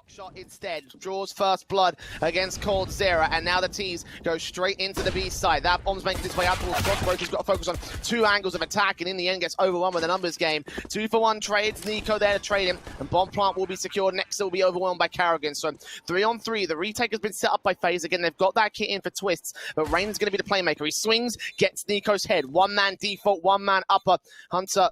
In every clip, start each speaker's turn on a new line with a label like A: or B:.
A: Shot instead, draws first blood against coldzera, and now the T's go straight into the B side. That bomb's making its way out towards Crossbroke. He's got to focus on two angles of attack, and in the end gets overwhelmed with a numbers game. 2-for-1 trades, Nico there to trade him, and bomb plant will be secured. Next will be overwhelmed by Karrigan. So 3-on-3, the retake has been set up by FaZe. Again, they've got that kit in for twists, but Rain's going to be the playmaker. He swings, gets Nico's head. One-man default, one-man upper. Hunter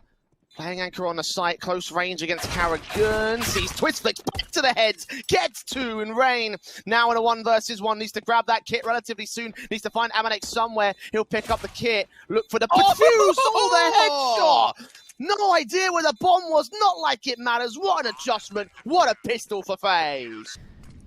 A: playing anchor on the site, close range against Karrigan. Sees twist flicks back to the heads, gets two, and Rain now in a 1-versus-1 needs to grab that kit relatively soon. Needs to find Amanek somewhere. He'll pick up the kit, look for the defuse. Oh, the headshot! No idea where the bomb was. Not like it matters. What an adjustment! What a pistol for FaZe.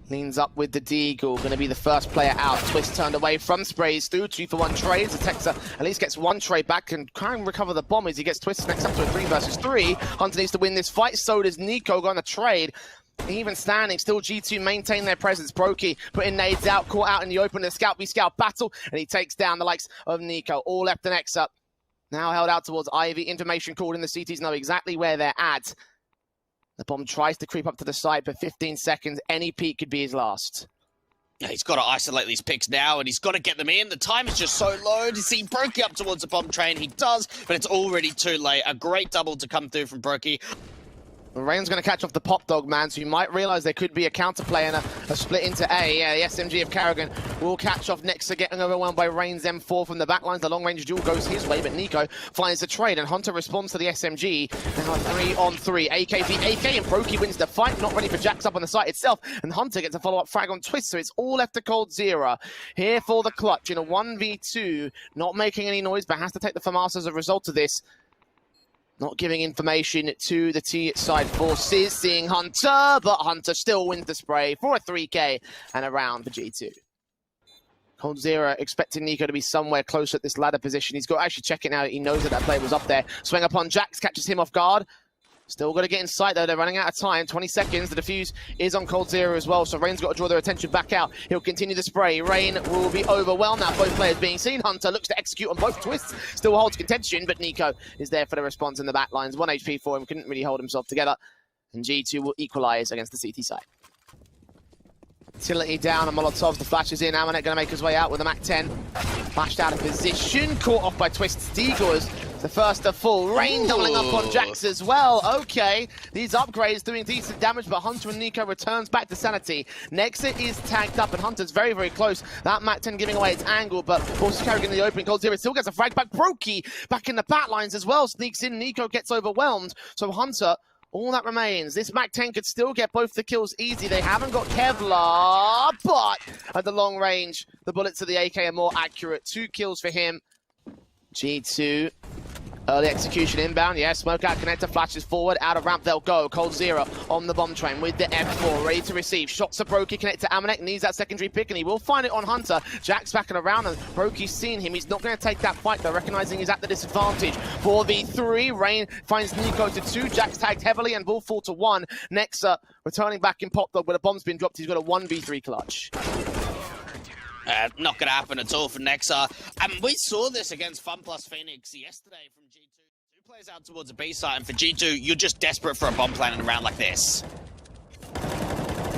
A: Leans up with the Deagle, going to be the first player out. Twist turned away from sprays through 2-for-1 trades. The Texer at least gets one trade back and try and recover the bomb as he gets Twist next up to a 3-versus-3. Hunter needs to win this fight, so does Nico going to trade. Even standing, still G2 maintain their presence. Brokey putting nades out, caught out in the open, the Scout v Scout battle, and he takes down the likes of Nico. All left and X up. Now held out towards Ivy. Information called in, the CTs know exactly where they're at. The bomb tries to creep up to the side for 15 seconds. Any peek could be his last.
B: Yeah, he's got to isolate these picks now, and he's got to get them in. The time is just so low. To see Brokey up towards the bomb train, he does, but it's already too late. A great double to come through from Brokey.
A: Rain's going to catch off the pop dog, man, so you might realize there could be a counterplay and a split into A. Yeah, the SMG of Karrigan will catch off next to getting overwhelmed by Rain's M4 from the backlines. The long-range duel goes his way, but Nico finds the trade, and Hunter responds to the SMG. Now 3-on-3, AK v AK, and Brokey wins the fight. Not ready for Jax up on the site itself, and Hunter gets a follow-up frag on Twist, so it's all left to coldzera. Here for the clutch in a 1v2, not making any noise, but has to take the FAMAS as a result of this. Not giving information to the T side forces, seeing Hunter, but Hunter still wins the spray for a 3K and a round for G2. coldzera expecting Nico to be somewhere close at this ladder position. He's got to actually check it now. He knows that that play was up there. Swing upon Jax, catches him off guard. Still got to get in sight though, they're running out of time. 20 seconds, the defuse is on coldzera as well, so Rain's got to draw their attention back out. He'll continue the spray. Rain will be overwhelmed now, both players being seen. Hunter looks to execute on both twists, still holds contention, but Nico is there for the response in the back lines. 1 HP for him, couldn't really hold himself together. And G2 will equalize against the CT side. Utility down and Molotovs, the flash is in. Amanek going to make his way out with a MAC-10. Flashed out of position, caught off by Twist's Deagles. The first to fall. Rain doubling up on Jax as well. Okay, these upgrades doing decent damage, but Hunter and Nico returns back to sanity. Nexa is tagged up, and Hunter's very, very close. That MAC-10 giving away its angle, but forces Karrigan in the open. coldzera still gets a frag back. Brokey back in the back lines as well. Sneaks in. Nico gets overwhelmed. So Hunter, all that remains. This MAC-10 could still get both the kills easy. They haven't got Kevlar, but at the long range, the bullets of the AK are more accurate. 2 kills for him. G2. Early execution inbound, yeah, smoke out connector, flashes forward, out of ramp they'll go. coldzera on the bomb train with the F4, ready to receive. Shots to Brokey, connect to Amanek, needs that secondary pick, and he will find it on Hunter. Jack's backing around, and Brokey's seen him. He's not going to take that fight, though, recognizing he's at the disadvantage. 4v3, Rain finds Nico to 2, Jack's tagged heavily, and will fall to 1. Nexa returning back in pop dog, where the bomb's been dropped. He's got a 1v3 clutch.
B: Not going to happen at all for Nexa. And we saw this against Fun Plus Phoenix yesterday from G2. 2 players out towards the B side, and for G2, you're just desperate for a bomb plan in a round like this.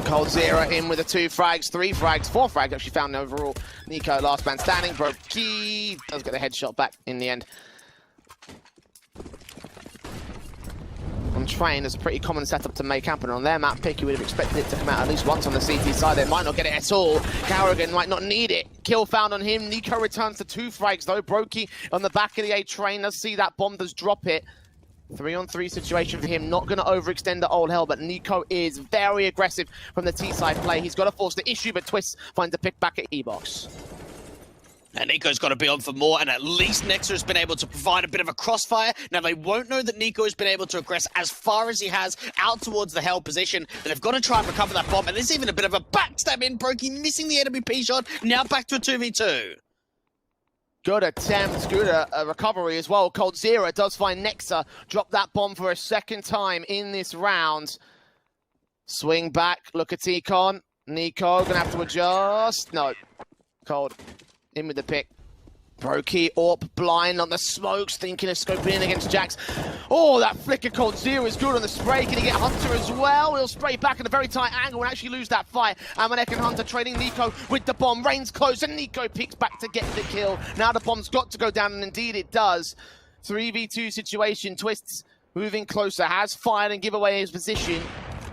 A: coldzera in with the 2 frags, 3 frags, 4 frags actually found overall. Nico last man standing. Brokey does get the headshot back in the end. On train, there's a pretty common setup to make happen. On their map pick, you would have expected it to come out at least once on the CT side. They might not get it at all. Karrigan might not need it. Kill found on him. Nico returns to 2 frags though. Brokey on the back of the A train. Let's see that bomb does drop it. 3-on-3 situation for him. Not going to overextend the old hell, but Nico is very aggressive from the T side play. He's got to force the issue, but Twist finds a pick back at E-Box.
B: And Nico's got to be on for more, and at least Nexa has been able to provide a bit of a crossfire. Now, they won't know that Nico has been able to aggress as far as he has out towards the hell position, but they've got to try and recover that bomb, and there's even a bit of a backstab in. Brokey missing the NWP shot, now back to a 2v2.
A: Good attempt, good recovery as well. coldzera does find Nexa, drop that bomb for a second time in this round. Swing back, look at Econ. Nico gonna have to adjust. No, Cold in with the pick. Brokey, Orp, blind on the smokes, thinking of scoping in against Jax. Oh, that flicker Cold Zero is good on the spray. Can he get Hunter as well? He'll spray back at a very tight angle and actually lose that fight. Amanek and Hunter trading Nico with the bomb. Rain's close and Nico picks back to get the kill. Now the bomb's got to go down, and indeed it does. 3v2 situation. Twists moving closer, has fired and give away his position.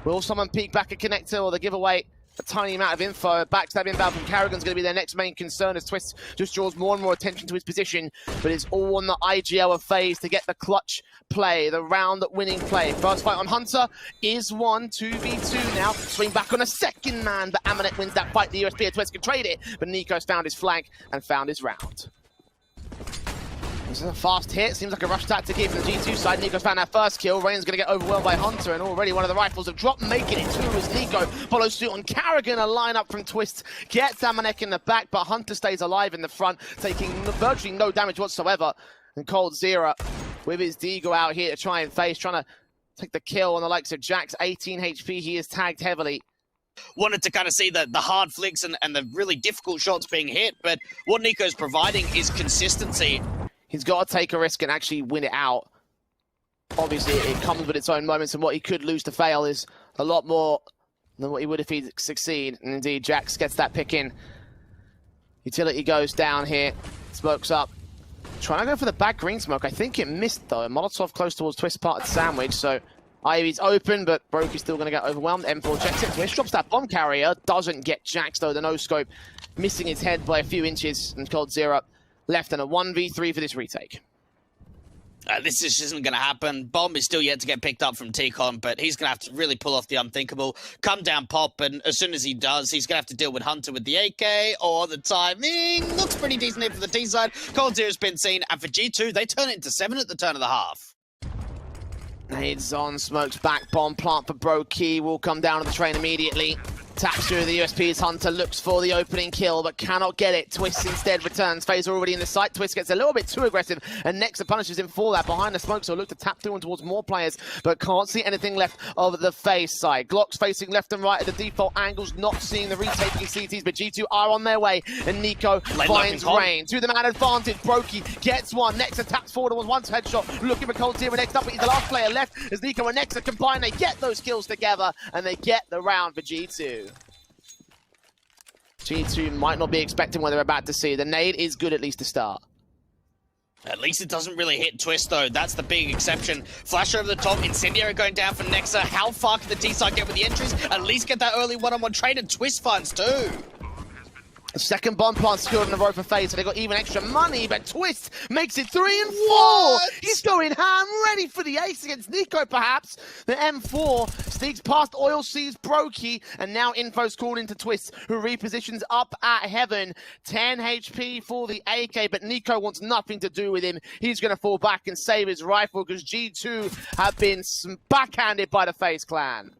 A: Will someone peek back at Connector, or they give away a tiny amount of info? Backstab inbound from Karrigan's going to be their next main concern as Twist just draws more and more attention to his position. But it's all on the IGL of FaZe to get the clutch play, the round-winning play. First fight on Hunter is won, 2v2 now. Swing back on a second man, but Amanek wins that fight. The USP of Twist can trade it, but Nico's found his flank and found his round. This is a fast hit. Seems like a rush tactic here from the G2 side. Nico's found that first kill. Rain's going to get overwhelmed by Hunter, and already one of the rifles have dropped, making it two as Nico follows suit on Karrigan. A lineup from Twist gets Amanek in the back, but Hunter stays alive in the front, taking virtually no damage whatsoever. And Cold Zero with his Deagle out here to try and face, trying to take the kill on the likes of Jax. 18 HP. He is tagged heavily.
B: Wanted to kind of see the hard flicks and the really difficult shots being hit, but what Nico's providing is consistency.
A: He's got to take a risk and actually win it out. Obviously, it comes with its own moments, and what he could lose to fail is a lot more than what he would if he'd succeed. And indeed, Jax gets that pick in. Utility goes down here. Smokes up. Trying to go for the back green smoke. I think it missed, though. Molotov close towards Twist part of the sandwich, so Ivy's open, but Broke is still going to get overwhelmed. M4 checks it. Twist drops that bomb carrier. Doesn't get Jax, though. The no-scope missing his head by a few inches. And Cold Zero left in a 1v3 for this retake.
B: This just isn't going to happen. Bomb is still yet to get picked up from T-Con, but he's going to have to really pull off the unthinkable. Come down pop, and as soon as he does, he's going to have to deal with Hunter with the AK, or the timing looks pretty decent here for the T side. Cold Zero's been seen, and for G2, they turn it into 7 at the turn of the half.
A: Nades on, smokes back, bomb plant for Brokey. Will come down on the train immediately. Taps through the USP's. Hunter looks for the opening kill, but cannot get it. Twist instead returns. FaZe already in the sight. Twist gets a little bit too aggressive, and Nexa punishes him for that. Behind the smoke, so look to tap through and towards more players, but can't see anything left of the FaZe side. Glocks facing left and right at the default angles, not seeing the retaking CTs, but G2 are on their way, and Nico finds Rain. To the man advantage, Brokey gets one. Nexa taps forward on one headshot, looking for Cold Zero next up, but he's the last player left as Nico and Nexa combine. They get those kills together, and they get the round for G2. G2 might not be expecting what they're about to see. The nade is good, at least to start.
B: At least it doesn't really hit Twist, though. That's the big exception. Flash over the top. Incendiary going down for Nexa. How far can the T-side get with the entries? At least get that early one-on-one trade, and Twist funds, too.
A: The second bomb plant secured in a row for FaZe, so they got even extra money, but Twist makes it 3 and 4. What? He's going ham, ready for the ace against Nico, perhaps. The M4 sneaks past Oil, sees Brokey, and now info's called into Twist, who repositions up at Heaven. 10 HP for the AK, but Nico wants nothing to do with him. He's going to fall back and save his rifle, because G2 have been backhanded by the FaZe clan.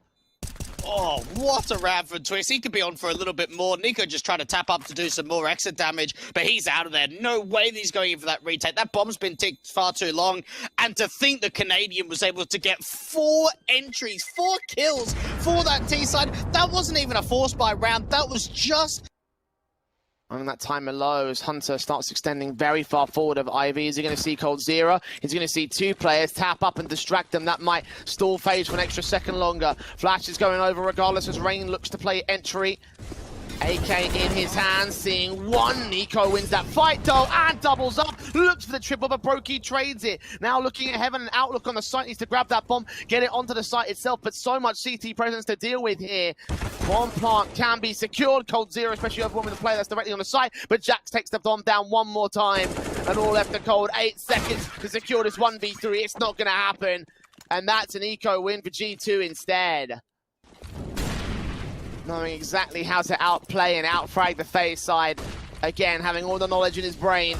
B: Oh, what a round for Twist. He could be on for a little bit more. Nico just trying to tap up to do some more exit damage, but he's out of there. No way that he's going in for that retake. That bomb's been ticked far too long. And to think the Canadian was able to get 4 entries, 4 kills for that T-side, that wasn't even a force buy round. That was just...
A: And that timer low as Hunter starts extending very far forward of Ivy. Is he going to see Cold Zero? He's going to see 2 players tap up and distract them. That might stall FaZe for an extra second longer. Flash is going over regardless as Rain looks to play entry. AK in his hands, seeing 1. Nico wins that fight though and doubles up. Looks for the triple, but Brokey trades it. Now looking at Heaven, and outlook on the site needs to grab that bomb, get it onto the site itself, but so much CT presence to deal with here. Bomb plant can be secured. Cold Zero, especially over one with the player that's directly on the site, but Jax takes the bomb down one more time, and all left to Cold. 8 seconds to secure this 1v3. It's not going to happen, and that's an eco win for G2 instead. Knowing exactly how to outplay and outfrag the FaZe side. Again, having all the knowledge in his brain.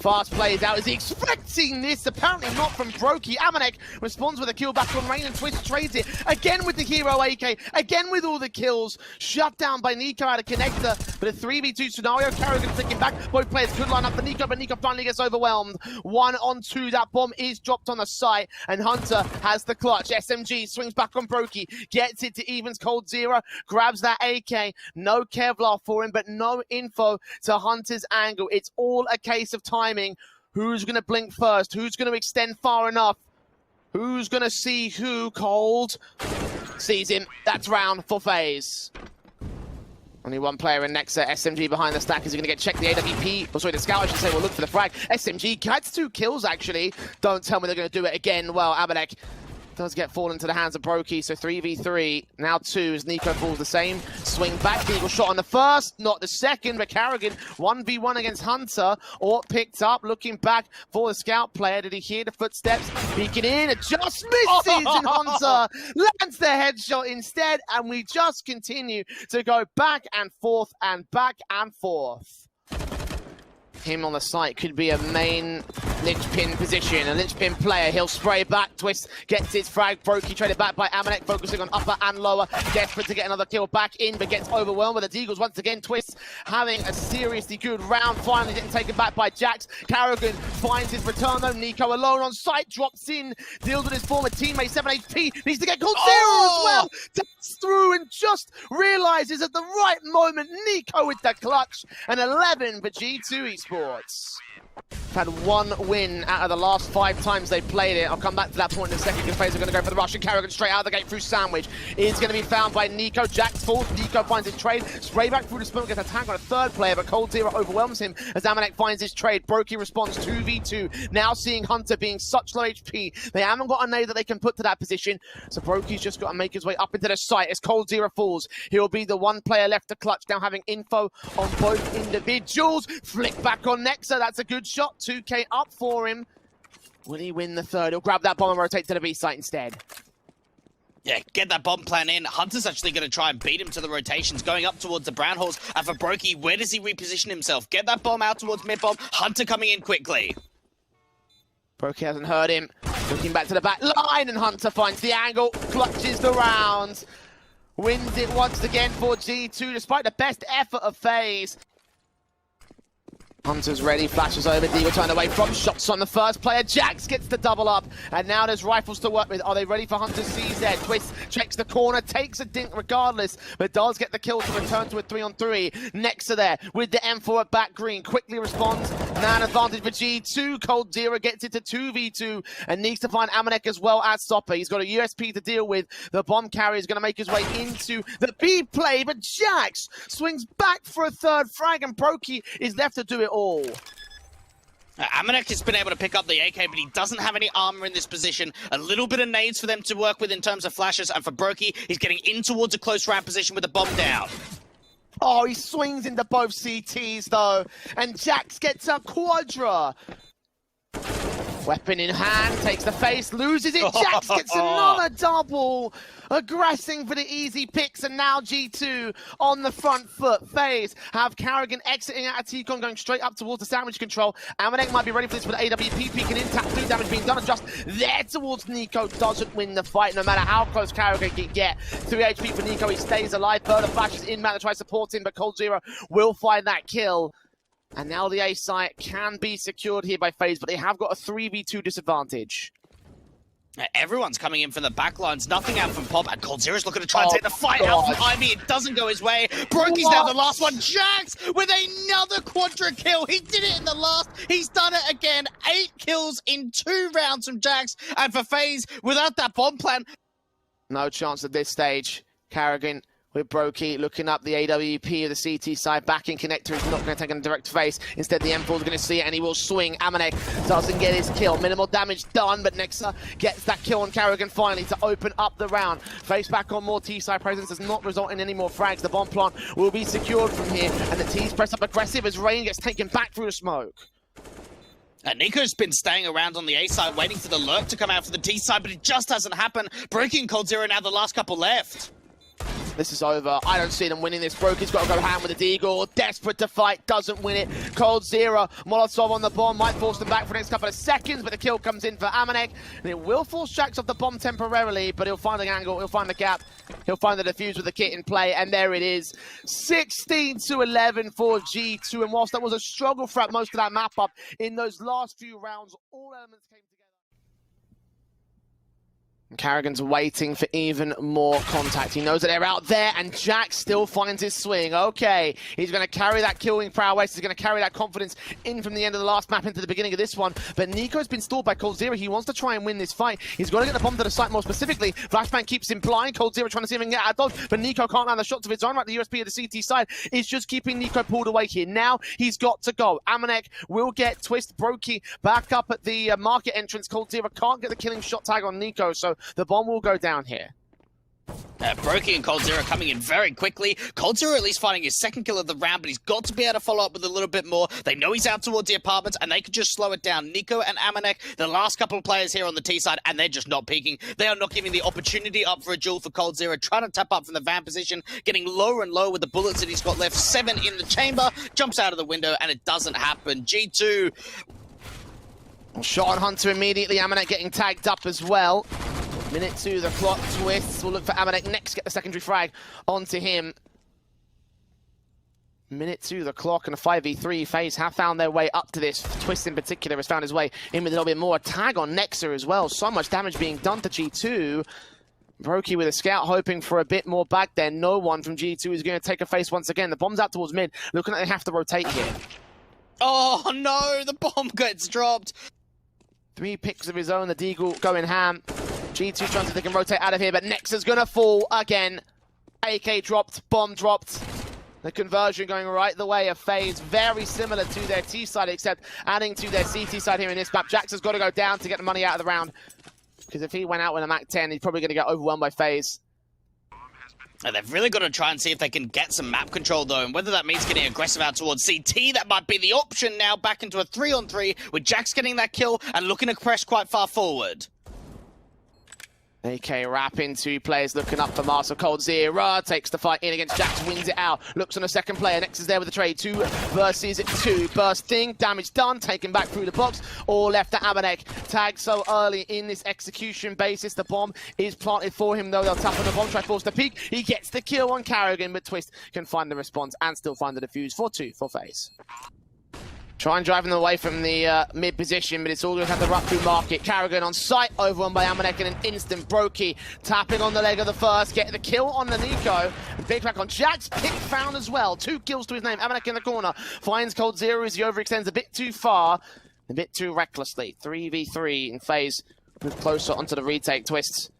A: Fast plays out. Is he expecting this? Apparently not from Brokey. Amanek responds with a kill back on Rain, and Twist trades it. Again with the hero AK. Again with all the kills. Shut down by Nico out of Connector. but a 3v2 scenario. Carrigan flicking back. Both players could line up for Nico, but Nico finally gets overwhelmed. 1-on-2. That bomb is dropped on the site, and Hunter has the clutch. SMG swings back on Brokey, gets it to evens. coldzera, grabs that AK. No Kevlar for him, but no info to Hunter's angle. It's all a case of timing. Who's going to blink first? Who's going to extend far enough? Who's going to see who? Cold sees him. That's round for FaZe. Only one player in Nexa. SMG behind the stack. Is he going to get checked? The AWP, oh sorry, the scout I should say, will look for the frag. SMG gets 2 kills actually. Don't tell me they're going to do it again. Well, Amanek does get fallen into the hands of Brokey, so 3v3, now 2 as Nico falls the same. Swing back, Eagle shot on the first, not the second, but Carrigan 1v1 against Hunter, or picked up, looking back for the scout player. Did he hear the footsteps? Peeking in, it just misses, and Hunter lands the headshot instead, and we just continue to go back and forth and back and forth. Him on the site could be a main linchpin position, a linchpin player. He'll spray back, Twist gets his frag. Brokey traded back by Amanek, focusing on upper and lower. Desperate to get another kill back in, but gets overwhelmed with the Deagles once again. Twist having a seriously good round, finally getting taken back by Jax. Carrigan finds his return though. Nico alone on site, drops in, deals with his former teammate. 7 HP, needs to get coldzera as well. Taps through and just realizes at the right moment, Nico with the clutch. And 11 for G2 Esports. Had 1 win out of the last 5 times they played it. I'll come back to that point in a second because FaZe are going to go for the rush, and Carrigan straight out of the gate through Sandwich is going to be found by Nico. Jax falls, Nico finds his trade, spray back through the smoke, gets a tag on a 3rd player, but coldzera overwhelms him as Amanek finds his trade. Brokey responds 2v2, now seeing Hunter being such low HP. They haven't got a nade that they can put to that position, so Brokey's just got to make his way up into the site as coldzera falls. He'll be the 1 player left to clutch, now having info on both individuals. Flick back on Nexa, that's a good shot. 2k up for him. Will he win the 3rd? He'll grab that bomb and rotate to the B site instead.
B: Yeah, get that bomb plan in. Hunter's actually going to try and beat him to the rotations, going up towards the brown holes. And for Brokey, where does he reposition himself? Get that bomb out towards mid-bomb. Hunter coming in quickly.
A: Brokey hasn't heard him. Looking back to the back line, and Hunter finds the angle, clutches the round. Wins it once again for G2, despite the best effort of FaZe. Hunter's ready, flashes over, Deagle turned away from shots on the first player. Jax gets the double up, and now there's rifles to work with. Are they ready for Hunter's CZ? Twist checks the corner, takes a dink regardless, but does get the kill to return to a 3-on-3. Nexa there with the M4 at back green, quickly responds. Now an advantage for G2. coldzera gets it to 2v2 and needs to find Amanek as well as Stopper. He's got a USP to deal with. The bomb carrier is going to make his way into the B play, but Jax swings back for a 3rd frag, and Brokey is left to do it all.
B: Amanek has been able to pick up the AK, but he doesn't have any armor in this position. A little bit of nades for them to work with in terms of flashes, and for Brokey, he's getting in towards a close round position with the bomb down.
A: Oh, he swings into both CTs though, and Jax gets a quadra. Weapon in hand, takes the face, loses it. Jax gets another double. Aggressing for the easy picks, and now G2 on the front foot. FaZe have Carrigan exiting out of T-Con, going straight up towards the sandwich control. Amanek might be ready for this with AWP peeking in, tap 2 damage being done, and just there towards Nico. Doesn't win the fight, no matter how close Carrigan can get. 3 HP for Nico, he stays alive. Further flashes in, man to try to support him, but coldzera will find that kill. And now the A site can be secured here by FaZe, but they have got a 3v2 disadvantage.
B: Everyone's coming in from the backlines. Nothing out from Pop, and coldzera's looking to try and take the fight out from Ivy. It doesn't go his way. Brokey's now the last one. Jax with another quadra kill. He did it in the last. He's done it again. 8 kills in 2 rounds from Jax. And for FaZe, without that bomb plan,
A: no chance at this stage. Carrigan with Brokey looking up the AWP of the CT side. Back in connector, he's not going to take a direct face. Instead, the M4 is going to see it, and he will swing. Amanek doesn't get his kill. Minimal damage done, but Nexa gets that kill on Carrigan finally to open up the round. FaZe back on more T-side presence does not result in any more frags. The bomb plant will be secured from here, and the T's press up aggressive as Rain gets taken back through the smoke.
B: And Nico's been staying around on the A side, waiting for the lurk to come out for the T side, but it just hasn't happened. Brokey and coldzera now the last couple left.
A: This is over. I don't see them winning this. Broky's got to go hand with the Deagle. Desperate to fight, doesn't win it. Cold Zero, Molotov on the bomb, might force them back for the next couple of seconds, but the kill comes in for Amanek, and it will force Jax off the bomb temporarily, but he'll find the angle, he'll find the gap, he'll find the defuse with the kit in play, and there it is. 16-11 for G2, and whilst that was a struggle throughout most of that map up, in those last few rounds, all elements came together. Carrigan's waiting for even more contact. He knows that they're out there, and Jax still finds his swing. Okay, he's going to carry that killing prowess. He's going to carry that confidence in from the end of the last map into the beginning of this one. But Nico's been stalled by Cold Zero. He wants to try and win this fight. He's got to get the bomb to the site more specifically. Flashbang keeps him blind. Cold Zero trying to see if he can get out of dodge, but Nico can't land the shots of his own. Right, the USP of the CT side is just keeping Nico pulled away here. Now he's got to go. Amanek will get Twist Brokey back up at the market entrance. Cold Zero can't get the killing shot tag on Nico, so the bomb will go down here.
B: Brokey and Cold Zero coming in very quickly. Cold Zero at least finding his second kill of the round, but he's got to be able to follow up with a little bit more. They know he's out towards the apartments, and they could just slow it down. Nico and Amanek, the last couple of players here on the T side, and they're just not peeking. They are not giving the opportunity up for a duel for Cold Zero, trying to tap up from the van position, getting lower and lower with the bullets that he's got left. 7 in the chamber, jumps out of the window, and it doesn't happen. G2.
A: Shot on Hunter immediately. Amanek getting tagged up as well. Minute 2, the clock twists. We'll look for Amanek next, get the secondary frag onto him. Minute 2, the clock, and a 5v3. FaZe have found their way up to this. Twist in particular has found his way in with a little bit more. Tag on Nexa as well. So much damage being done to G2. Brokey with a scout hoping for a bit more back there. No one from G2 is going to take a face once again. The bomb's out towards mid. Looking like they have to rotate here.
B: Oh no, the bomb gets dropped.
A: 3 picks of his own. The Deagle going ham. G2 trying to see if they can rotate out of here, but Nexa's gonna fall again. AK dropped, bomb dropped. The conversion going right the way of FaZe, very similar to their T side, except adding to their CT side here in this map. Jax has got to go down to get the money out of the round, because if he went out with a Mac 10, he's probably going to get overwhelmed by FaZe.
B: And they've really got to try and see if they can get some map control, though, and whether that means getting aggressive out towards CT, that might be the option now, back into a 3-on-3, with Jax getting that kill and looking to press quite far forward.
A: AK wrap into players looking up for Marcel. Cold Zero takes the fight in against Jax, wins it out, looks on a second player. Next is there with the trade. 2 versus 2. Bursting, damage done, taken back through the box. All left to Amanek. Tagged so early in this execution basis. The bomb is planted for him, though. They'll tap on the bomb, try force the peak. He gets the kill on Carrigan, but Twist can find the response and still find the defuse for 2 for FaZe. Try and drive them away from the mid position, but it's all going to have to run through market. Carrigan on site, overrun by Amanek in an instant. Brokey tapping on the leg of the first, getting the kill on the Nico. And big back on Jax, pick found as well. 2 kills to his name. Amanek in the corner, finds Cold Zero as he overextends a bit too far, a bit too recklessly. 3v3 in FaZe, move closer onto the retake. Twists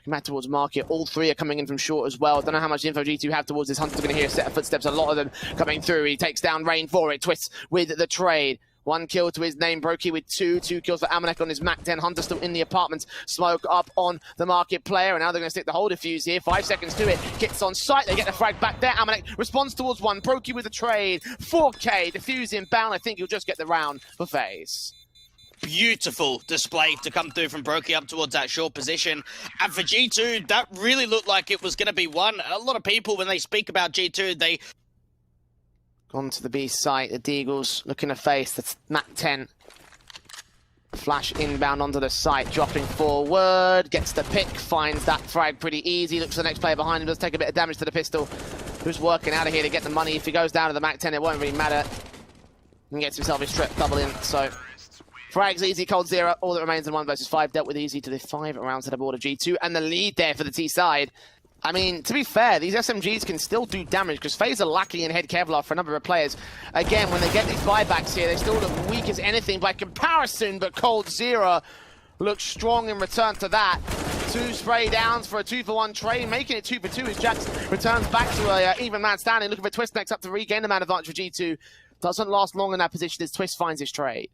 A: back towards market. All 3 are coming in from short as well. Don't know how much info G2 have towards this. Hunter's going to hear a set of footsteps. A lot of them coming through. He takes down Rain for it. Twists with the trade. 1 kill to his name. Brokey with 2 kills for Amanek on his Mac 10. Hunter still in the apartments. Smoke up on the market player. And now they're going to stick the whole defuse here. 5 seconds to it. Gets on site. They get the frag back there. Amanek responds towards 1. Brokey with the trade. 4K. Defuse inbound. I think he'll just get the round for FaZe.
B: Beautiful display to come through from Brokey up towards that short position. And for G2, that really looked like it was going to be one. A lot of people, when they speak about G2, they...
A: Gone to the B site. The Deagles looking to face the Mac 10. Flash inbound onto the site, dropping forward. Gets the pick, finds that frag pretty easy. Looks for the next player behind him. Does take a bit of damage to the pistol. Who's working out of here to get the money. If he goes down to the Mac 10, it won't really matter. And gets himself his trip double in, so... Frags easy, Cold Zero, all that remains in 1 versus 5. Dealt with easy to the 5 rounds to the board of G2. And the lead there for the T side. I mean, to be fair, these SMGs can still do damage because FaZe are lacking in head Kevlar for a number of players. Again, when they get these buybacks here, they still look weak as anything by comparison, but Cold Zero looks strong in return to that. 2 spray downs for a 2-for-1 trade, making it 2 for 2 as Jax returns back to a even man standing, looking for Twist next up to regain the man advantage for G2. Doesn't last long in that position as Twist finds his trade.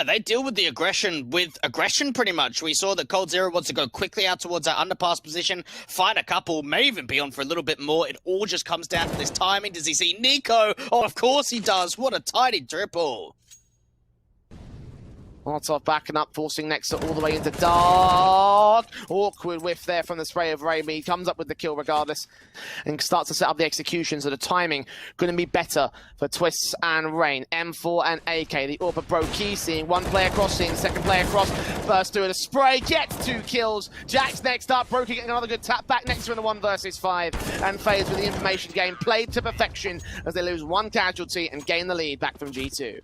B: They deal with the aggression with aggression, pretty much. We saw that Cold Zero wants to go quickly out towards that underpass position, find a couple, may even be on for a little bit more. It all just comes down to this timing. Does he see Nico? Oh, of course he does. What a tidy triple.
A: Molotov backing up, forcing Nexa all the way into dark. Awkward whiff there from the spray of Raimi. He comes up with the kill regardless and starts to set up the execution, so the timing going to be better for Twists and Rain. M4 and AK, the AWP of Brokey, seeing one player cross, seeing the second player cross. Burst through the spray, gets 2 kills. Jack's next up, Brokey getting another good tap back. Nexa in the 1 versus 5. And FaZe with the information game played to perfection as they lose 1 casualty and gain the lead back from G2.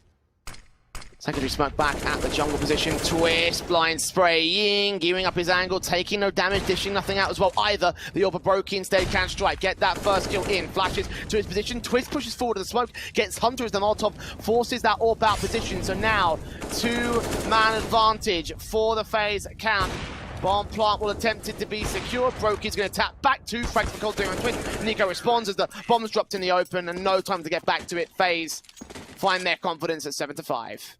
A: Secondary smoke back at the jungle position. Twist, blind spraying, gearing up his angle, taking no damage, dishing nothing out as well either. The AWP broke instead can strike, get that first kill in, flashes to his position. Twist pushes forward to the smoke, gets Hunter as the Molotov, forces that AWP out position. So now, 2-man advantage for the FaZe camp. Bomb plant will attempt it to be secured. Brokey's going to tap back 2 frags for Cold Zero and Twist. Nico responds as the bomb's dropped in the open and no time to get back to it. FaZe find their confidence at 7-5.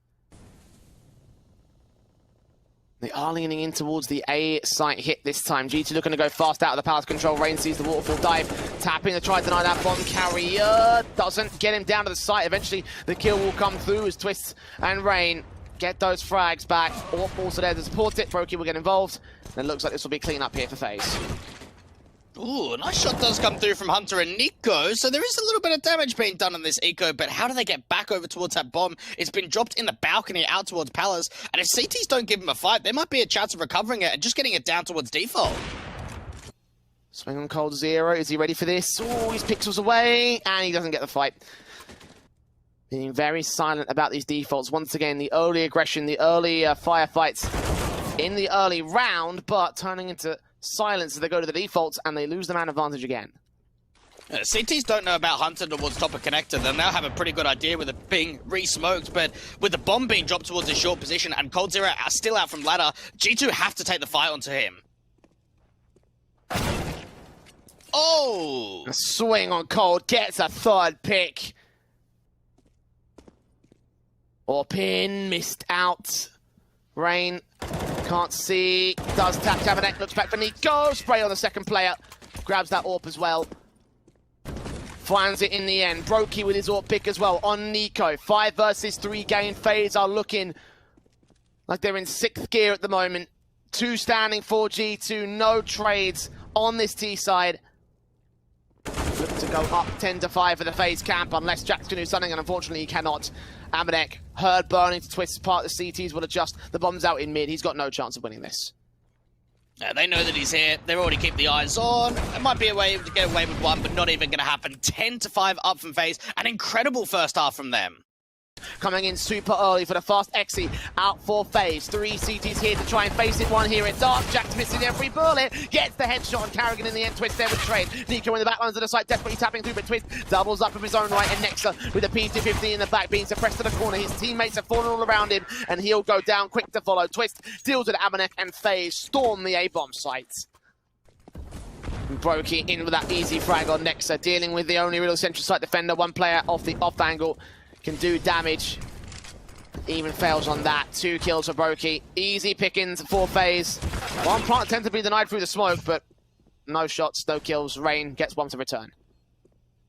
A: They are leaning in towards the A site hit this time. G2 looking to go fast out of the palace control. Rain sees the waterfall dive, tapping to try to deny that bomb carrier. Doesn't get him down to the site. Eventually the kill will come through as Twists and Rain get those frags back. AWP also there to support it. Brokey will get involved. And it looks like this will be clean up here for FaZe.
B: Ooh, a nice shot does come through from Hunter and Nico, so there is a little bit of damage being done on this eco, but how do they get back over towards that bomb? It's been dropped in the balcony out towards Palace, and if CTs don't give him a fight, there might be a chance of recovering it and just getting it down towards default.
A: Swing on Cold Zero, is he ready for this? Oh, he's pixels away, and he doesn't get the fight. Being very silent about these defaults. Once again, the early aggression, the early firefights in the early round, but turning into silence as they go to the defaults and they lose the man advantage again.
B: CTs don't know about Hunter towards top of connector. They'll now have a pretty good idea with it being re-smoked, but with the bomb being dropped towards a short position and Cold Zero are still out from ladder, G2 have to take the fight onto him. Oh!
A: A swing on Cold, gets a 3rd pick. Or pin, missed out. Rain, can't see, does tap Tabernac, looks back for Nico, spray on the second player, grabs that AWP as well. Finds it in the end, Brokey with his AWP pick as well on Nico. 5 versus 3 game. FaZe are looking like they're in 6th gear at the moment. 2 standing for G2, no trades on this T side. Look to go up 10-5 for the FaZe camp unless Jack's can do something, and unfortunately he cannot. Amanek, heard burning to Twist, part of the CTs will adjust. The bomb's out in mid, he's got no chance of winning this.
B: They know that he's here, they're already keeping the eyes on. It might be a way to get away with 1, but not even going to happen. 10-5 up from FaZe, an incredible first half from them.
A: Coming in super early for the fast Exy out for FaZe. 3 CTs here to try and face it. 1 here in dark. Jack's missing every bullet. Gets the headshot on Carrigan in the end. Twist there with trade. Nico in the backlines of the site, desperately tapping through, but Twist doubles up of his own right. And Nexa with a P250 in the back, being suppressed to the corner. His teammates have fallen all around him, and he'll go down quick to follow. Twist deals with Amanek, and FaZe storm the A-bomb site. Brokey in with that easy frag on Nexa, dealing with the only real central site defender. 1 player off the off angle. Can do damage, even fails on that. 2 kills for Brokey. Easy pickings for FaZe. 1 plant tends to be denied through the smoke, but no shots, no kills. Rain gets 1 to return.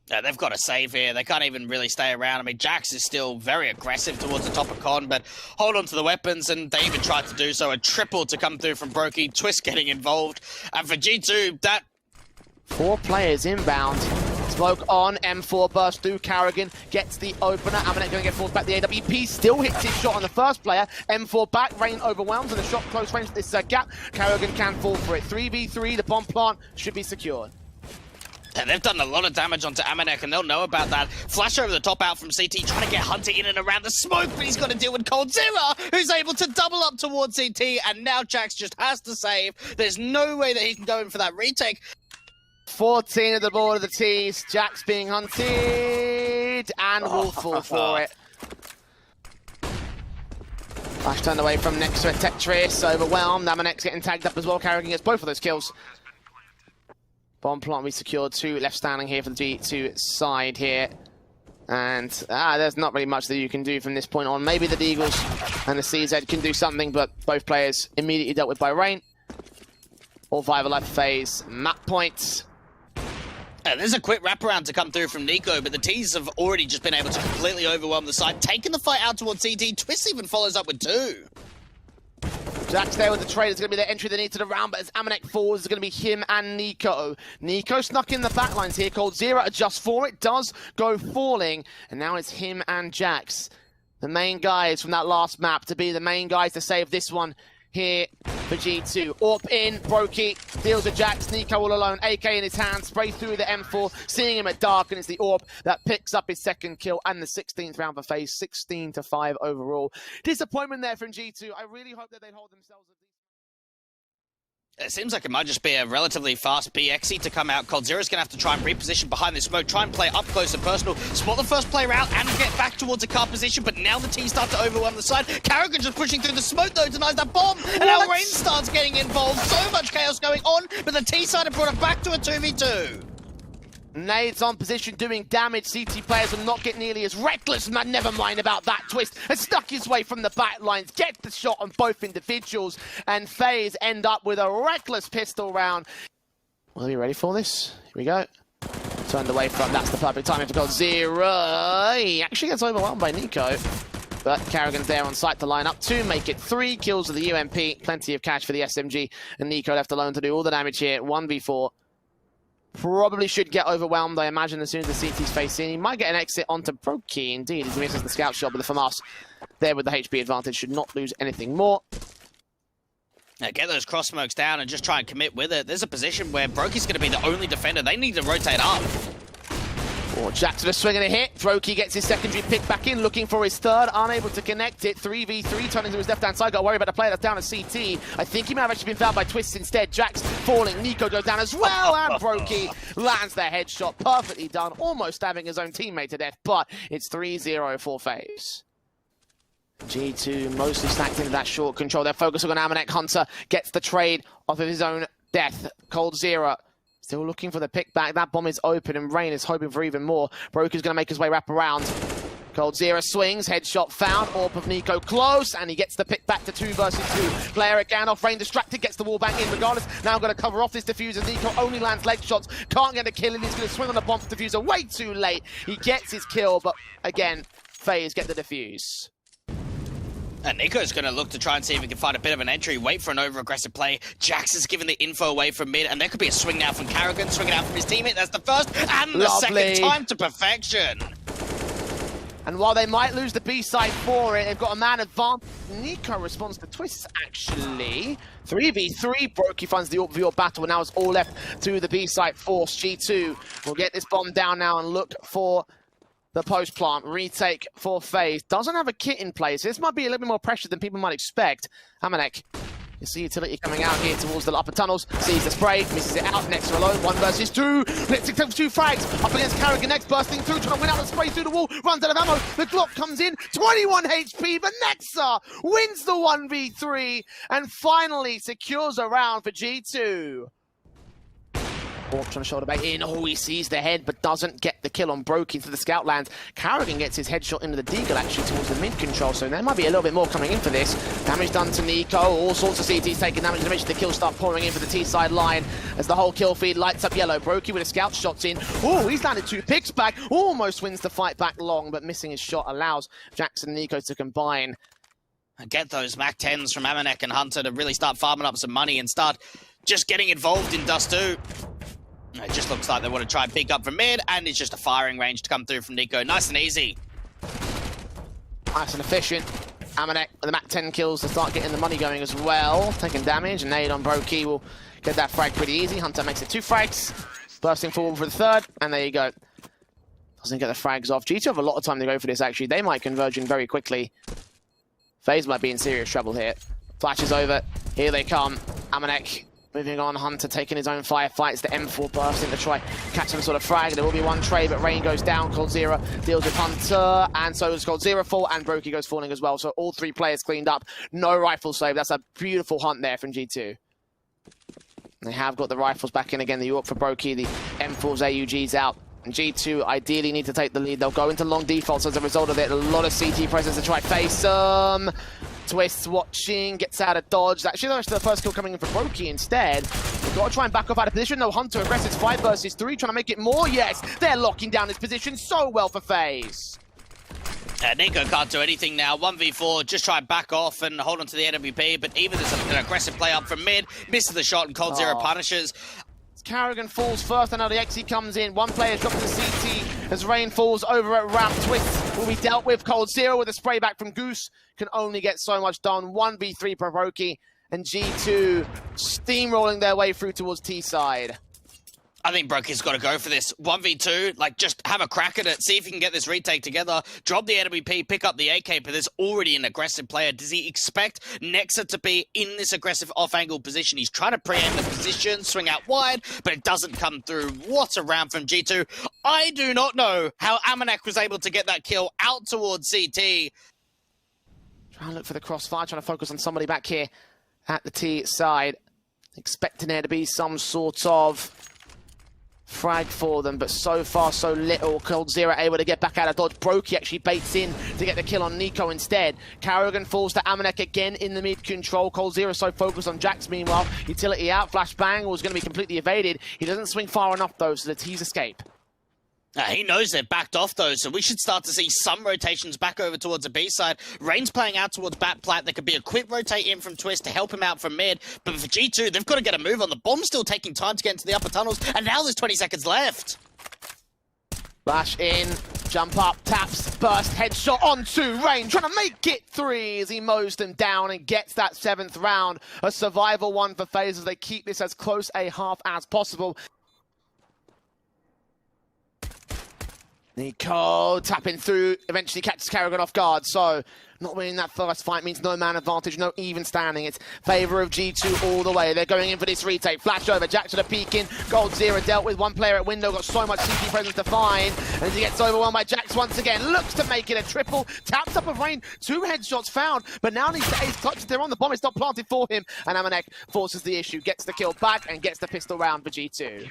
B: They've got to save here. They can't even really stay around. I mean, Jax is still very aggressive towards the top of con, but hold on to the weapons, and they even tried to do so. A triple to come through from Brokey. Twist getting involved. And for G2, that...
A: 4 players inbound. Smoke on, M4 burst through, Carrigan gets the opener. Amanek going to get forced back. The AWP still hits his shot on the first player. M4 back, Rain overwhelms, and the shot close range. This gap, Carrigan can fall for it. 3v3, the bomb plant should be secured.
B: And they've done a lot of damage onto Amanek, and they'll know about that. Flash over the top out from CT, trying to get Hunter in and around the smoke, but he's got to deal with Cold Zero, who's able to double up towards CT, and now Jax just has to save. There's no way that he can go in for that retake.
A: 14 at the board of the T's. Jack's being hunted and will fall for it. Flash turned away from Nexa and Tetris, overwhelmed. Amanek's getting tagged up as well. Carrigan gets both of those kills. Bomb plant we secured. 2 left standing here for the G2 side here. And there's not really much that you can do from this point on. Maybe the Deagles and the CZ can do something, but both players immediately dealt with by Rain. All 5 are left FaZe. Map points.
B: There's a quick wraparound to come through from Nico, but the T's have already just been able to completely overwhelm the side, taking the fight out towards CT. Twist even follows up with 2.
A: Jax there with the trade. It's going to be their entry they need to the round, but as Amanek falls, it's going to be him and Nico. Nico snuck in the backlines here. coldzera adjusts for it, does go falling, and now it's him and Jax. The main guys from that last map to be the main guys to save this one here for G2. Orp in, Brokey deals with Jax, Nico all alone, AK in his hand, spray through the M4, seeing him at dark, and it's the Orp that picks up his second kill and the 16th round for FaZe, 16-5 overall. Disappointment there from G2. I really hope that they'd hold themselves at
B: It seems like it might just be a relatively fast BXy to come out. coldzera's going to have to try and reposition behind this smoke, try and play up close and personal, spot the first player out and get back towards a car position, but now the team start to overwhelm the side. Karrigan just pushing through the smoke though, denies that bomb, and now Rain starts getting involved. So much chaos going on, but the T side have brought it back to a 2v2.
A: Nades on position doing damage. CT players will not get nearly as reckless, and never mind about that twist. Has stuck his way from the back lines, gets the shot on both individuals, and FaZe end up with a reckless pistol round. Well, are you ready for this? Here we go. Turned away from, that's the perfect timing for coldzera. He actually gets overwhelmed by Nico, but Karrigan's there on site to line up to make it 3 kills with the UMP. Plenty of cash for the SMG, and Nico left alone to do all the damage here. 1v4. Probably should get overwhelmed, I imagine, as soon as the CT's facing. He might get an exit onto Brokey, indeed. He misses the scout shot, but the FAMAS there with the HP advantage should not lose anything more.
B: Now get those cross smokes down and just try and commit with it. There's a position where Brokey's going to be the only defender. They need to rotate up.
A: Oh, Jackson a swing and a hit. Brokey gets his secondary pick back in, looking for his third, unable to connect it. 3v3, turning to his left-hand side. Got to worry about the player that's down at CT. I think he might have actually been fouled by Twist instead. Jax falling. Nico goes down as well, and Brokey lands the headshot. Perfectly done, almost stabbing his own teammate to death, but it's 3-0 for FaZe. G2 mostly stacked into that short control. They're focusing on Amanek. Hunter gets the trade off of his own death. coldzera still looking for the pick back. That bomb is open, and Rain is hoping for even more. Brokey's going to make his way wrap around. coldzera swings, headshot found. Orp of Nico close, and he gets the pick back to 2 versus 2. Player at Gandalf, Rain distracted, gets the wall bang in regardless. Now going to cover off this diffuser. Nico only lands leg shots, can't get a kill, and he's going to swing on the bomb diffuser way too late. He gets his kill, but again, FaZe get the defuse.
B: And Nico's going to look to try and see if he can find a bit of an entry, wait for an over-aggressive play. Jax is giving the info away from mid, and there could be a swing now from Karrigan, swinging out from his teammate. That's the first and the second time to perfection.
A: And while they might lose the B side for it, they've got a man advantage. Nico responds to twists, actually. 3v3, Brokey finds the AWP battle, and now it's all left to the B side force. G2 will get this bomb down now and look for the post plant. Retake for FaZe. Doesn't have a kit in place. This might be a little bit more pressure than people might expect. Amanek, you see utility coming out here towards the upper tunnels. Sees the spray, misses it out. Next alone, 1 versus 2. Let's take 2 frags. Up against Karrigan next, bursting through, trying to win out the spray through the wall. Runs out of ammo. The Glock comes in. 21 HP, but Nexa wins the 1v3 and finally secures a round for G2. Orp trying to shoulder back in. Oh, he sees the head, but doesn't get the kill on Brokey to the scout lands. Karrigan gets his headshot into the deagle, actually, towards the mid control, so there might be a little bit more coming in for this. Damage done to Nico. All sorts of CTs taking damage. Eventually, the kills start pouring in for the T-side line as the whole kill feed lights up yellow. Brokey with a scout shots in. Oh, he's landed 2 picks back. Almost wins the fight back long, but missing his shot allows Jackson and Nico to combine.
B: And get those Mac 10s from Amanek and Hunter to really start farming up some money and start just getting involved in Dust 2. It just looks like they want to try and pick up from mid, and it's just a firing range to come through from Nico. Nice and easy.
A: Nice and efficient. Amanek with the Mac 10 kills to start getting the money going as well. Taking damage, and nade on Brokey will get that frag pretty easy. Hunter makes it 2 frags. Bursting forward for the 3rd, and there you go. Doesn't get the frags off. G2 have a lot of time to go for this, actually. They might converge in very quickly. FaZe might be in serious trouble here. Flashes over. Here they come. Amanek moving on. Hunter taking his own firefights. The M4 bursting to try catch some sort of frag. There will be 1 trade, but Rain goes down. coldzera deals with Hunter, and so does coldzera fall, and Brokey goes falling as well. So all 3 players cleaned up. No rifle save. That's a beautiful hunt there from G2. They have got the rifles back in again. The York for Brokey. The M4's AUG's out. And G2 ideally need to take the lead. They'll go into long defaults as a result of it. A lot of CT presence to try face Twist watching, gets out of dodge. Actually, that's the first kill coming in for Brokey instead. They've got to try and back off out of position. No, Hunter aggressive 5 versus 3, trying to make it more. Yes, they're locking down his position so well for FaZe.
B: Nico can't do anything now. 1v4, just try and back off and hold on to the AWP, but even there's an aggressive play up from mid, misses the shot and Cold Zero punishes.
A: Karrigan falls first, and now the XE comes in. One player's dropped to CT as Rain falls over at ramp. Twist will be dealt with. Cold Zero with a spray back from Goose can only get so much done. 1v3 Provoki and G2 steamrolling their way through towards T side.
B: I think Broky's got to go for this. 1v2, like, just have a crack at it, see if you can get this retake together, drop the AWP, pick up the AK, but there's already an aggressive player. Does he expect Nexa to be in this aggressive off-angle position? He's trying to preempt the position, swing out wide, but it doesn't come through. What a round from G2. I do not know how Amanek was able to get that kill out towards CT.
A: Trying to look for the crossfire, trying to focus on somebody back here at the T side. Expecting there to be some sort of frag for them, but so far so little. Cold Zero able to get back out of dodge. Brokey actually baits in to get the kill on Nico instead. Karrigan falls to Amanek again in the mid control. Cold Zero so focused on Jax meanwhile. Utility out, flashbang was going to be completely evaded. He doesn't swing far enough though, so the T's escape.
B: He knows they're backed off, though, so we should start to see some rotations back over towards the B side. Rain's playing out towards Batplat. There could be a quick rotate in from Twist to help him out from mid, but for G2, they've got to get a move on. The bomb's still taking time to get into the upper tunnels, and now there's 20 seconds left.
A: Flash in, jump up, taps, burst, headshot onto Rain, trying to make it three as he mows them down and gets that 7th round. A survival one for FaZe as they keep this as close a half as possible. Nico tapping through, eventually catches Karrigan off guard, so not winning that first fight means no man advantage, no even standing. It's favour of G2 all the way. They're going in for this retake. Flash over, Jack to the peek in. Cold Zero dealt with one player at window, got so much CT presence to find, and he gets overwhelmed by Jax once again. Looks to make it a triple. Taps up of Rain, 2 headshots found, but now needs to ace clutch. They're on the bomb, it's not planted for him, and Amanek forces the issue, gets the kill back, and gets the pistol round for G2.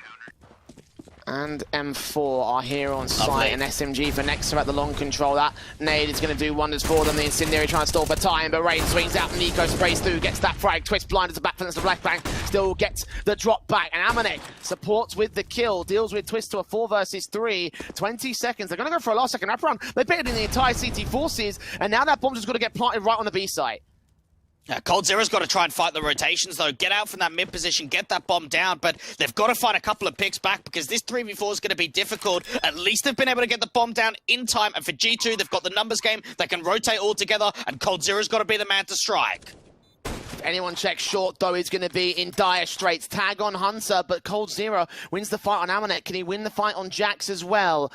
A: And M4 are here on site, and SMG for Nexa at the long control. That nade is going to do wonders for them. The Incendiary trying to stall for time, but Rain swings out, Nico sprays through, gets that frag. Twist blinders the back fence, the black bang still gets the drop back, and Amanek supports with the kill, deals with Twist to a 4 versus 3. 20 seconds, they're going to go for a last second wrap round. They baited in the entire CT forces, and now that bomb's just got to get planted right on the B site.
B: Cold Zero's got to try and fight the rotations, though. Get out from that mid position, get that bomb down, but they've got to find a couple of picks back because this 3v4 is going to be difficult. At least they've been able to get the bomb down in time, and for G2, they've got the numbers game. They can rotate all together, and Cold Zero's got to be the man to strike.
A: If anyone checks short, though, he's going to be in dire straits. Tag on Hunter, but Cold Zero wins the fight on Amanek. Can he win the fight on Jax as well?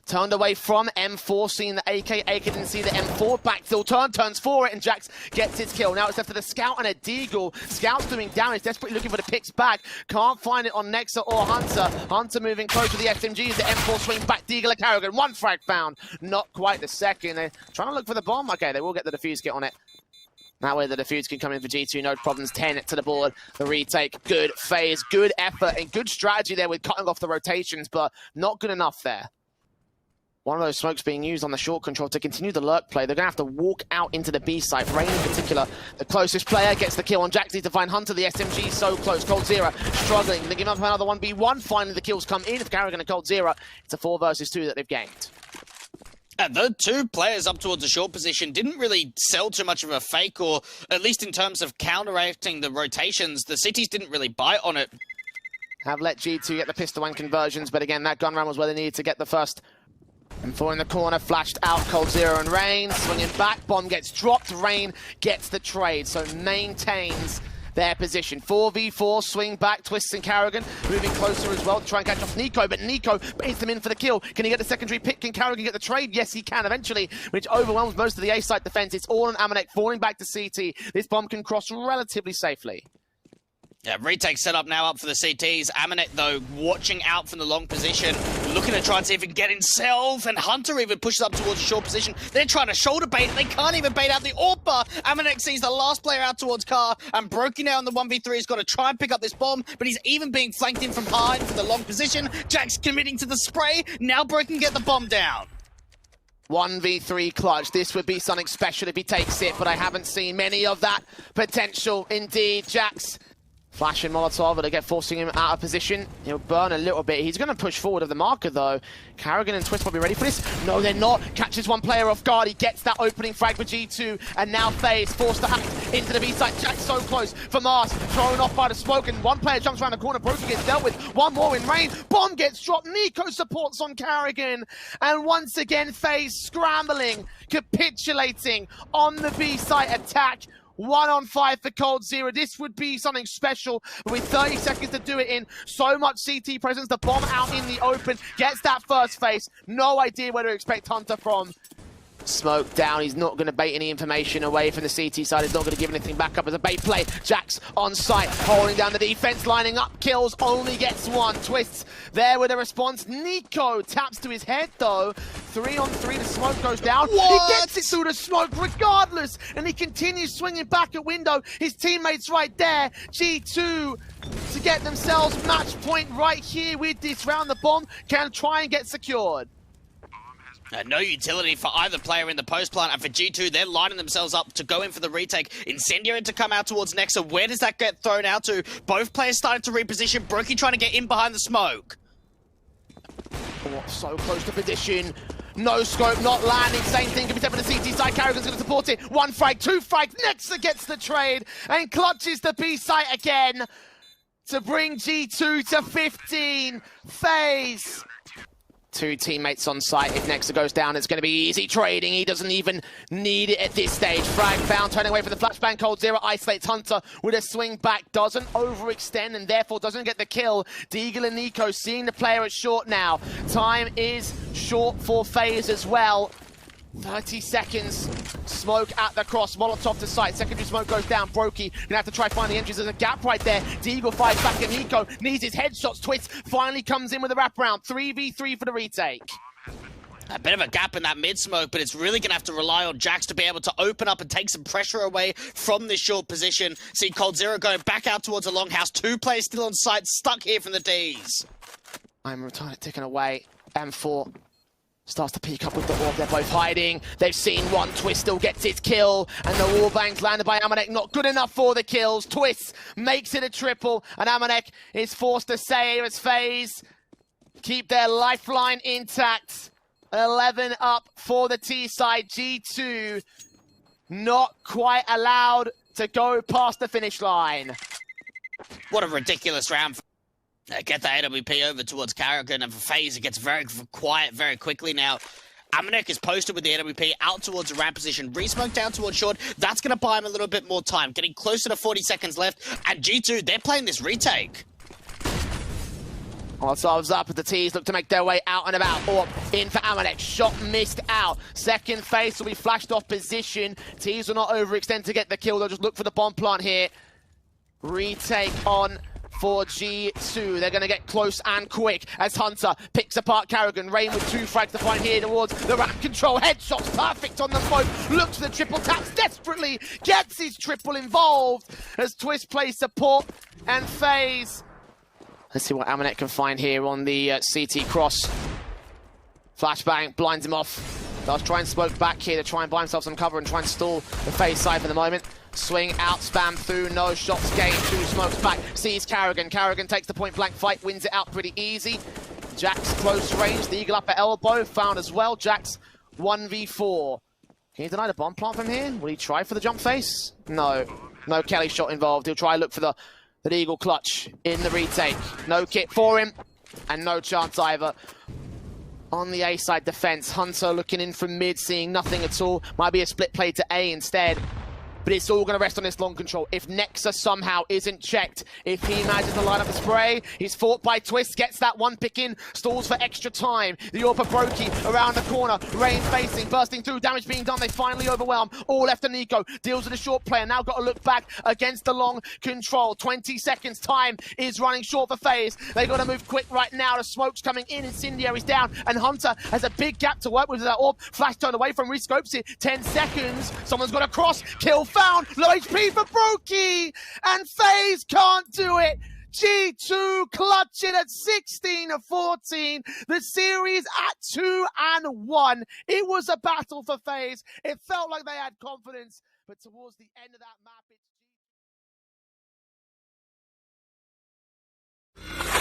A: Turned away from M4, seeing the AK. AK didn't see the M4. Backfill turn, turns for it, and Jax gets his kill. Now it's left to the Scout and a Deagle. Scout's doing damage, desperately looking for the picks back. Can't find it on Nexa or Hunter. Hunter moving close to the SMGs. The M4 swings back, Deagle and Karrigan. 1 frag found. Not quite the second. They're trying to look for the bomb. Okay, they will get the defuse kit on it. That way the defuse can come in for G2, no problems. 10 to the board. The retake, good phase, good effort, and good strategy there with cutting off the rotations, but not good enough there. One of those smokes being used on the short control to continue the lurk play. They're going to have to walk out into the B site. Rain in particular, the closest player, gets the kill on Jax. Needs to find Hunter. The SMG so close. Cold Zero struggling. They give up another 1v1. Finally, the kills come in. If Karrigan and Cold Zero, it's a 4 versus 2 that they've gained.
B: And the 2 players up towards the short position didn't really sell too much of a fake, or at least in terms of counteracting the rotations, the cities didn't really bite on it.
A: Have let G2 get the pistol and conversions, but again, that gun round was where they needed to get the first. And 4 in the corner, flashed out, Cold Zero and Rain, swinging back, bomb gets dropped, Rain gets the trade, so maintains their position. 4v4, swing back, Twists and Karrigan moving closer as well to try and catch off Nico, but Nico baits them in for the kill. Can he get the secondary pick? Can Karrigan get the trade? Yes, he can eventually, which overwhelms most of the A-site defense. It's all on Amanek, falling back to CT. This bomb can cross relatively safely.
B: Yeah, retake set up now up for the CTs. Amanek, though, watching out from the long position, looking to try and see if he can get himself, and Hunter even pushes up towards the short position. They're trying to shoulder bait, they can't even bait out the AWPer. Amanek sees the last player out towards Car, and Brokey now in the 1v3 has got to try and pick up this bomb, but he's even being flanked in from behind for the long position. Jack's committing to the spray, now Brokey can get the bomb down.
A: 1v3 clutch. This would be something special if he takes it, but I haven't seen many of that potential indeed. Jax Flash and Molotov, to get forcing him out of position. He'll burn a little bit. He's going to push forward of the marker, though. Carrigan and Twist probably ready for this. No, they're not. Catches one player off guard. He gets that opening frag for G2. And now FaZe forced to act into the B side. Jack's so close for Mars. Thrown off by the smoke. And one player jumps around the corner. Broken gets dealt with. One more in rain. Bomb gets dropped. Nico supports on Carrigan. And once again, FaZe scrambling, capitulating on the B side attack. 1-on-5 for coldzera. This would be something special, but with 30 seconds to do it in, so much CT presence, the bomb out in the open, gets that first face. No idea where to expect Hunter from. Smoke down, he's not going to bait any information away from the CT side, he's not going to give anything back up as a bait play. Jax on site, holding down the defense, lining up, kills, only gets one. Twists there with a response. Nico taps to his head though. 3-on-3, the smoke goes down.
B: What?
A: He gets it through the smoke regardless, and he continues swinging back at window. His teammates right there. G2 to get themselves match point right here with this round. The bomb can try and get secured.
B: No utility for either player in the post plant, and for G2, they're lining themselves up to go in for the retake. Incendiary to come out towards Nexa. Where does that get thrown out to? Both players started to reposition. Brokey trying to get in behind the smoke.
A: Oh, so close to position. No scope, not landing. Same thing can be said for the CT side. Carrigan's going to support it. One frag, two frags. Nexa gets the trade and clutches the B site again to bring G2 to 15. FaZe. Two teammates on site. If Nexa goes down, it's going to be easy trading. He doesn't even need it at this stage. Frag found, turning away from the flashbang. coldzera isolates Hunter with a swing back. Doesn't overextend and therefore doesn't get the kill. Deagle and Nico seeing the player at short now. Time is short for FaZe as well. 30 seconds. Smoke at the cross. Molotov to site. Secondary smoke goes down. Brokey gonna have to try find the entries. There's a gap right there. Deagle fights back and Nico needs his headshots. Twist finally comes in with a wraparound. 3v3 for the retake.
B: A bit of a gap in that mid-smoke, but it's really going to have to rely on Jax to be able to open up and take some pressure away from this short position. See coldzera going back out towards the longhouse. Two players still on site, stuck here from the Ds.
A: I'm retired, ticking away. M4 starts to peek up with the orb. They're both hiding. They've seen one. Twist still gets his kill. And the wallbangs landed by Amanek. Not good enough for the kills. Twist makes it a triple. And Amanek is forced to save as FaZe keep their lifeline intact. 11 up for the T side. G2 not quite allowed to go past the finish line.
B: What a ridiculous round. Get the AWP over towards Carrigan, and for FaZe, it gets very quiet very quickly now. Amanek is posted with the AWP out towards the ramp position. Re-smoke down towards short. That's going to buy him a little bit more time. Getting closer to 40 seconds left. And G2, they're playing this retake.
A: Molotov's up as the T's look to make their way out and about. Orb in for Amanek. Shot missed out. Second face will be flashed off position. T's will not overextend to get the kill. They'll just look for the bomb plant here. Retake on for G2. They're going to get close and quick as Hunter picks apart Carrigan. Rain with two frags to find here towards the ramp control. Headshots perfect on the smoke. Looks for the triple taps desperately. Gets his triple involved as Twist plays support and FaZe. Let's see what Amanek can find here on the CT cross. Flashbang blinds him off. Does try and smoke back here to try and buy himself some cover and try and stall the FaZe side for the moment. Swing out, spam through, no shots gained, two smokes back, sees Carrigan. Carrigan takes the point blank fight, wins it out pretty easy. Jax close range, the eagle upper elbow, found as well. Jax 1v4. Can he deny the bomb plant from here? Will he try for the jump face? No. No Kelly shot involved. He'll try to look for the eagle clutch in the retake. No kit for him, and no chance either. On the A side defense, Hunter looking in from mid, seeing nothing at all. Might be a split play to A instead. But it's all going to rest on this long control. If Nexa somehow isn't checked, if he manages to line up the spray, he's fought by Twist, gets that one pick in, stalls for extra time. The Orpa Brokey around the corner, Rain facing, bursting through, damage being done. They finally overwhelm. All left to Nico, deals with a short player. Now got to look back against the long control. 20 seconds, time is running short for FaZe. They got to move quick right now. The smoke's coming in, Incendiary's down, and Hunter has a big gap to work with that orb. Flash turned away from, rescopes it. 10 seconds, someone's got to cross, kill found, low HP for Brokey, and FaZe can't do it. G2 clutch it at 16-14. The series at 2-1. It was a battle for FaZe. It felt like they had confidence, but towards the end of that map, Bye.